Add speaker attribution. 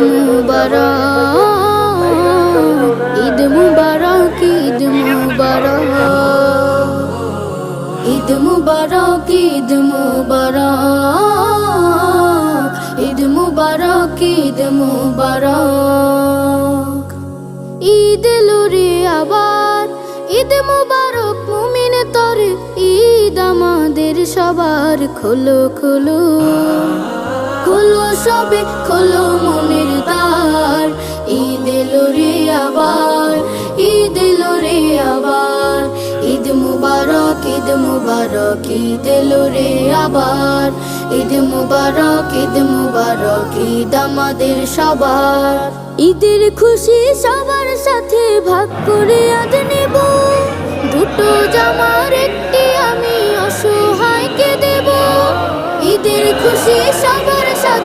Speaker 1: মুবারক, ঈদ মুবারক, ঈদ মুবারক, ঈদ মুবারক, ঈদ মুবারক, ঈদ মুবারক, ঈদ মুবারক। ঈদ এলো রে আবার, ঈদ মুবারক মুমিন তোর, ঈদ আমাদের সবার। খোলো খোলো খোলো সবে খোলো মনের দ্বার, ঈদ এলো রে আবার, ঈদ এলো রে আবার। ঈদ মুবারক, ঈদ মুবারক, ঈদ এলো রে আবার। ঈদ মুবারক, ঈদ মুবারক, ঈদ আমাদের সবার। ঈদের খুশি সবার সাথে ভাগ করে আজ নেব, দুটো জামার একটি আমি অসহায়কে দেব। ঈদের খুশি সবার